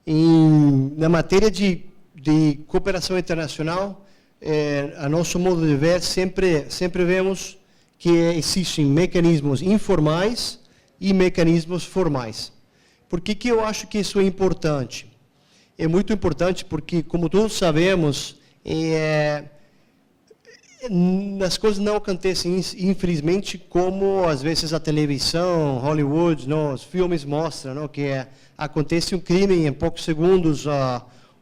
Na matéria de cooperação internacional, a nosso modo de ver, sempre vemos que existem mecanismos informais e mecanismos formais. Por que eu acho que isso é importante? É muito importante porque, como todos sabemos, as coisas não acontecem, infelizmente, como às vezes a televisão, Hollywood, os filmes mostram, que acontece um crime em poucos segundos,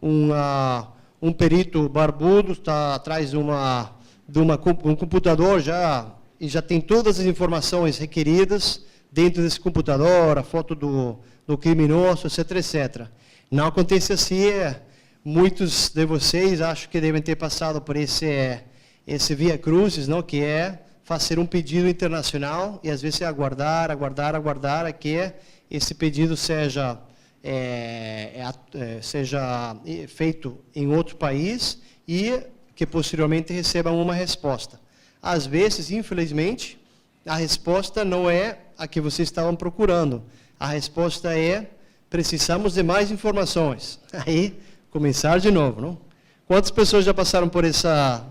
um perito barbudo está atrás de um computador e já tem todas as informações requeridas dentro desse computador, a foto do criminoso, etc, etc. Não acontece assim. Muitos de vocês acho que devem ter passado por esse via crucis, que é fazer um pedido internacional e às vezes aguardar a que esse pedido seja feito em outro país e que posteriormente recebam uma resposta. Às vezes, infelizmente, a resposta não é a que vocês estavam procurando. A resposta é: precisamos de mais informações. Aí, começar de novo, não? Quantas pessoas já passaram por essa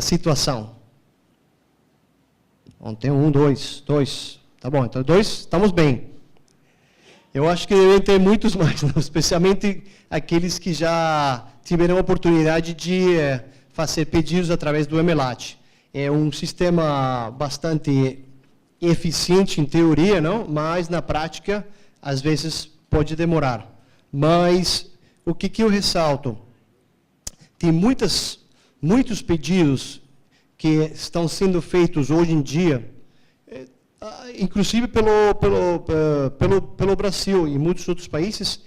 situação? Ontem, dois. Tá bom, então 2, estamos bem. Eu acho que devem ter muitos mais, não? Especialmente aqueles que já tiveram a oportunidade de fazer pedidos através do Emelat. É um sistema bastante eficiente em teoria, não? Mas na prática, às vezes, pode demorar. Mas o que eu ressalto? Tem muitos pedidos que estão sendo feitos hoje em dia, inclusive pelo Brasil e muitos outros países,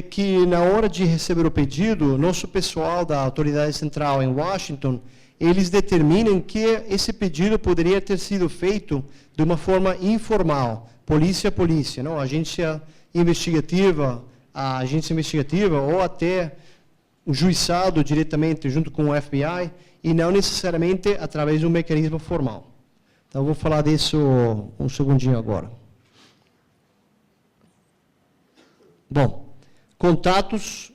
que na hora de receber o pedido, nosso pessoal da autoridade central em Washington, eles determinam que esse pedido poderia ter sido feito de uma forma informal, polícia a polícia, não? A agência investigativa ou até o juizado diretamente junto com o FBI e não necessariamente através de um mecanismo formal. Então, eu vou falar disso um segundinho agora. Bom, contatos,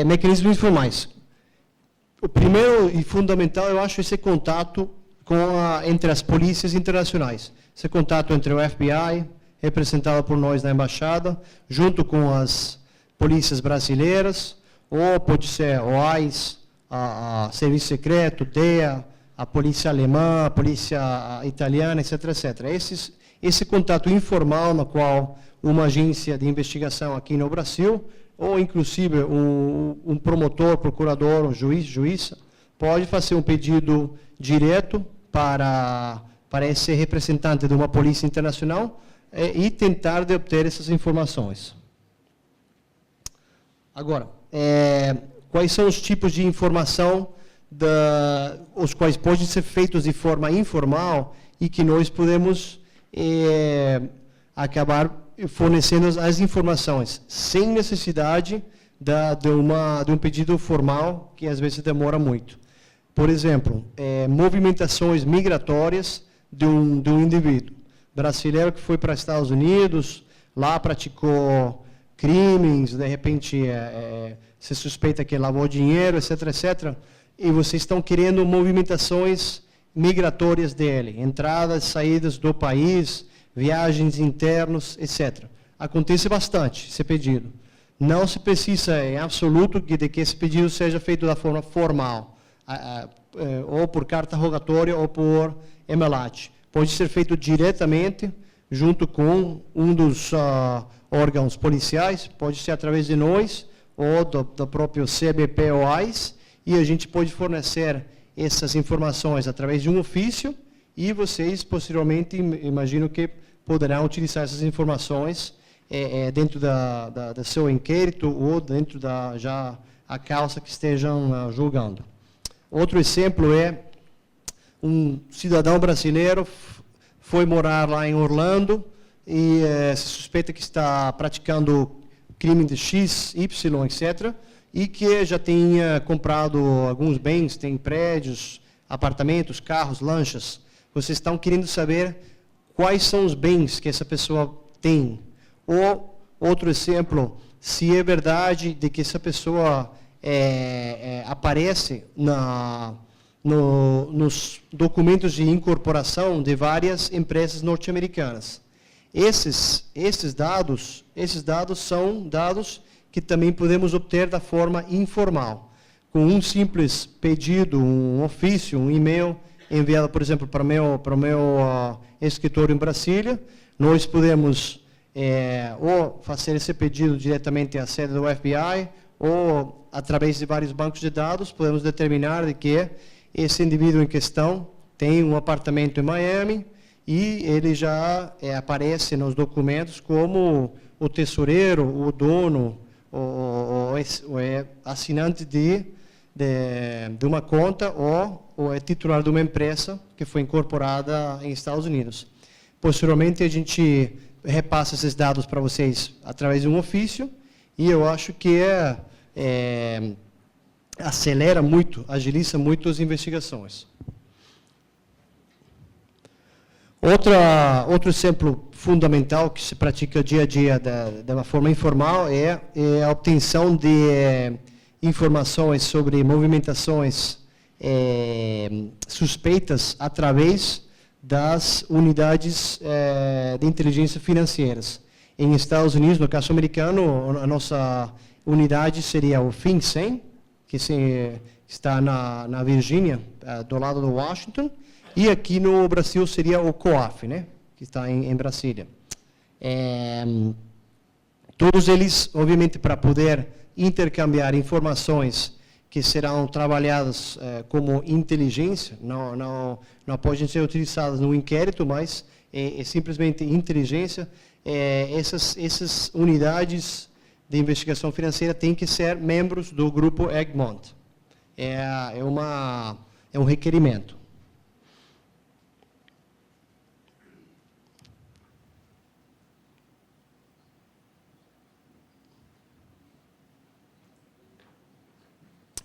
mecanismos informais. O primeiro e fundamental, eu acho, esse contato entre as polícias internacionais. Esse contato entre o FBI, representado por nós na embaixada, junto com as polícias brasileiras, ou pode ser OAS, a Serviço Secreto, DEA, a polícia alemã, a polícia italiana, etc, etc. Esse contato informal no qual uma agência de investigação aqui no Brasil, ou inclusive um promotor, procurador, um juiz, pode fazer um pedido direto para esse representante de uma polícia internacional e tentar de obter essas informações. Agora, quais são os tipos de informação os quais podem ser feitos de forma informal e que nós podemos acabar fornecendo as informações sem necessidade de um pedido formal que às vezes demora muito. Por exemplo, movimentações migratórias de um indivíduo brasileiro que foi para os Estados Unidos, lá praticou crimes, de repente se suspeita que lavou dinheiro, etc, etc, e vocês estão querendo movimentações migratórias dele, entradas, saídas do país, viagens internos, etc. Acontece bastante esse pedido. Não se precisa, em absoluto, de que esse pedido seja feito da forma formal, ou por carta rogatória ou por Emelat. Pode ser feito diretamente, junto com um dos órgãos policiais, pode ser através de nós, ou do próprio CBP ou AIS, e a gente pode fornecer essas informações através de um ofício, e vocês, posteriormente, imagino que poderão utilizar essas informações dentro do seu inquérito ou dentro da causa que estejam julgando. Outro exemplo é um cidadão brasileiro foi morar lá em Orlando e se suspeita que está praticando crime de X, Y, etc., e que já tenha comprado alguns bens, tem prédios, apartamentos, carros, lanchas. Vocês estão querendo saber quais são os bens que essa pessoa tem, ou Outro exemplo, se é verdade de que essa pessoa aparece nos documentos de incorporação de várias empresas norte-americanas. Esses dados são dados que também podemos obter da forma informal, com um simples pedido, um ofício, um e-mail enviado, por exemplo, para o meu escritório em Brasília. Nós podemos ou fazer esse pedido diretamente à sede do FBI, ou através de vários bancos de dados, podemos determinar de que esse indivíduo em questão tem um apartamento em Miami e ele já aparece nos documentos como o tesoureiro, o dono, o assinante de uma conta ou é titular de uma empresa que foi incorporada em Estados Unidos. Posteriormente, a gente repassa esses dados para vocês através de um ofício e eu acho que acelera muito, agiliza muito as investigações. Outro exemplo fundamental que se pratica dia a dia de uma forma informal é a obtenção de informações sobre movimentações suspeitas através das unidades de inteligência financeiras. Em Estados Unidos, no caso americano, a nossa unidade seria o FinCEN, que está na Virgínia, do lado do Washington, e aqui no Brasil seria o COAF, né, que está em Brasília. Todos eles, obviamente, para poder intercambiar informações que serão trabalhadas como inteligência, não podem ser utilizadas no inquérito, mas é simplesmente inteligência. Essas unidades de investigação financeira têm que ser membros do grupo Egmont. É um requerimento.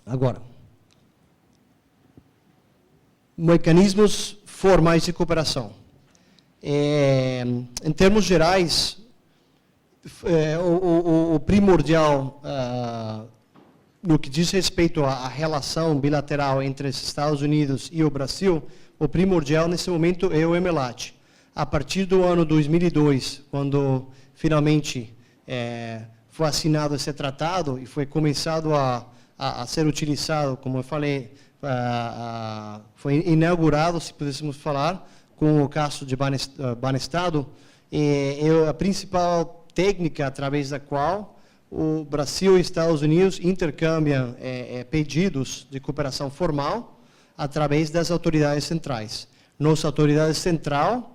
Agora, mecanismos formais de cooperação. Em termos gerais, o primordial no que diz respeito à relação bilateral entre os Estados Unidos e o Brasil, o primordial nesse momento é o EMELAT. A partir do ano 2002, quando finalmente foi assinado esse tratado e foi começado a ser utilizado, como eu falei, foi inaugurado, se pudéssemos falar, com o caso de Banestado, a principal técnica através da qual o Brasil e Estados Unidos intercambiam pedidos de cooperação formal através das autoridades centrais. Nossa autoridade central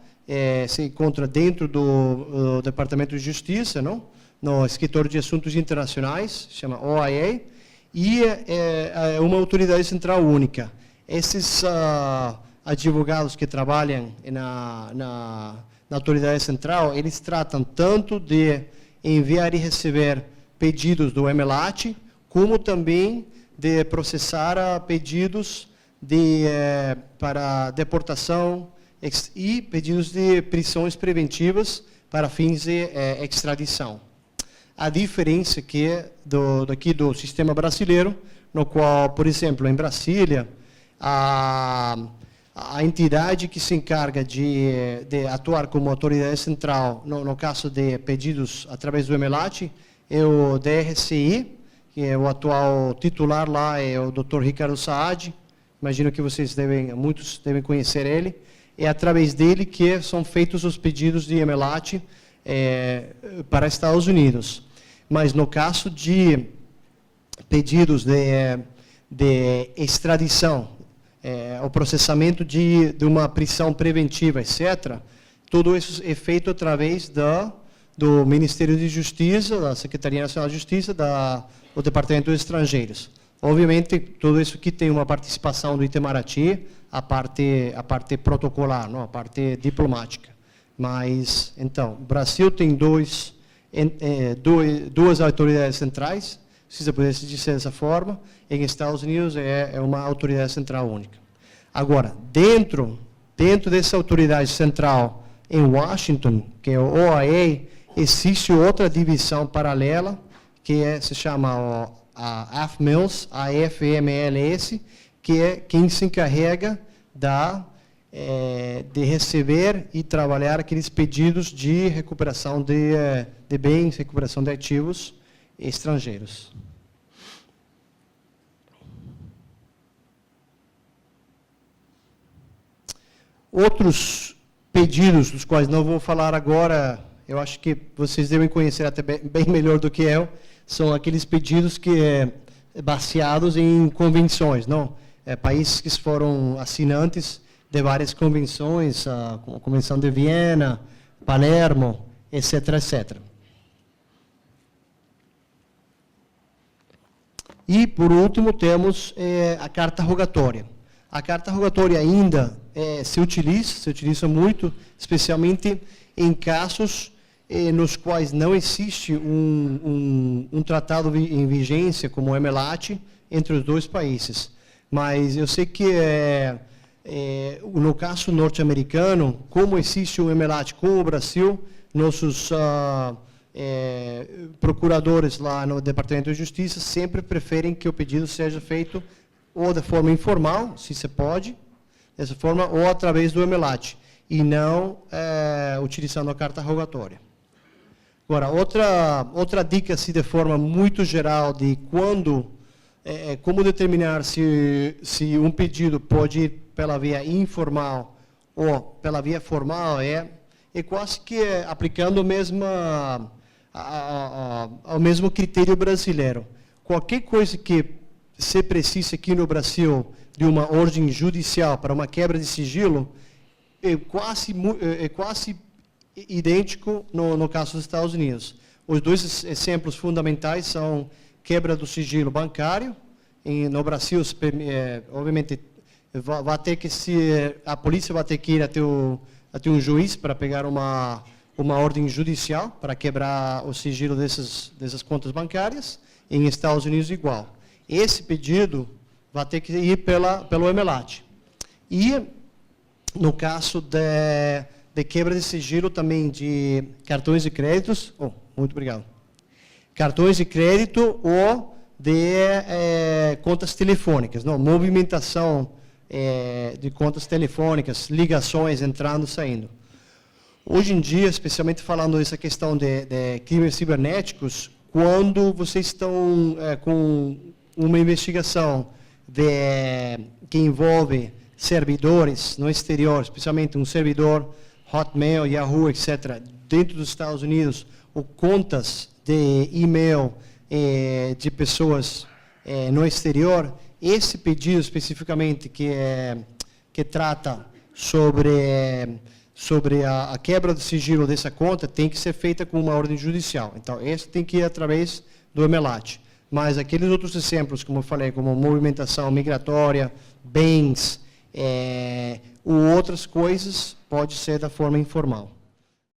se encontra dentro do Departamento de Justiça, não? No Escritório de Assuntos Internacionais, chama OIA, e é uma autoridade central única. Esses advogados que trabalham na autoridade central, eles tratam tanto de enviar e receber pedidos do EMELAT, como também de processar pedidos para deportação e pedidos de prisões preventivas para fins de extradição. A diferença que é daqui do sistema brasileiro, no qual, por exemplo, em Brasília, a entidade que se encarga de atuar como autoridade central, no caso de pedidos através do EMELAT, é o DRCI, que é o atual titular lá, é o Dr. Ricardo Saad. Imagino que muitos devem conhecer ele. É através dele que são feitos os pedidos de EMELAT para Estados Unidos. Mas no caso de pedidos de extradição, o processamento de uma prisão preventiva, etc., tudo isso é feito através do Ministério de Justiça, da Secretaria Nacional de Justiça, do Departamento dos Estrangeiros. Obviamente, tudo isso aqui tem uma participação do Itamaraty, a parte protocolar, não? A parte diplomática. Mas, então, o Brasil tem duas autoridades centrais, se você pudesse dizer dessa forma. Em Estados Unidos é uma autoridade central única. Agora, dentro dessa autoridade central em Washington, que é o OIA, Existe outra divisão paralela, que se chama a AFMLS, que é quem se encarrega de receber e trabalhar aqueles pedidos de recuperação de bens, recuperação de ativos estrangeiros. Outros pedidos, dos quais não vou falar agora, eu acho que vocês devem conhecer até bem melhor do que eu, são aqueles pedidos que baseados em convenções, não? Países que foram assinantes de várias convenções, como a Convenção de Viena, Palermo, etc., etc. E, por último, temos a carta rogatória. A carta rogatória ainda se utiliza muito, especialmente em casos nos quais não existe um tratado em vigência, como o MLAT, entre os dois países. Mas eu sei que, no caso norte-americano, como existe um MLAT com o Brasil, nossos procuradores lá no Departamento de Justiça sempre preferem que o pedido seja feito ou de forma informal, se se pode, dessa forma, ou através do MLAT, e não utilizando a carta rogatória. Agora, outra dica, assim, de forma muito geral, de como determinar se um pedido pode ir pela via informal ou pela via formal, é quase que aplicando ao mesmo critério brasileiro. Qualquer coisa que se precise aqui no Brasil de uma ordem judicial para uma quebra de sigilo, é quase idêntico no caso dos Estados Unidos. Os dois exemplos fundamentais são quebra do sigilo bancário. No Brasil, obviamente, vai ter que a polícia vai ter que ir até um juiz para pegar uma ordem judicial para quebrar o sigilo dessas contas bancárias. Em Estados Unidos, igual. Esse pedido vai ter que ir pelo MLAT. E, no caso de quebra de sigilo também de cartões de créditos, muito obrigado, cartões de crédito ou de contas telefônicas, não, movimentação de contas telefônicas, ligações entrando e saindo. Hoje em dia, especialmente falando dessa questão de crimes cibernéticos, quando vocês estão com uma investigação que envolve servidores no exterior, especialmente um servidor Hotmail, Yahoo, etc., dentro dos Estados Unidos, ou contas de e-mail de pessoas no exterior, esse pedido especificamente que trata sobre a quebra do sigilo dessa conta tem que ser feita com uma ordem judicial. Então, esse tem que ir através do MLAT. Mas aqueles outros exemplos, como eu falei, como movimentação migratória, bens, ou outras coisas, pode ser da forma informal.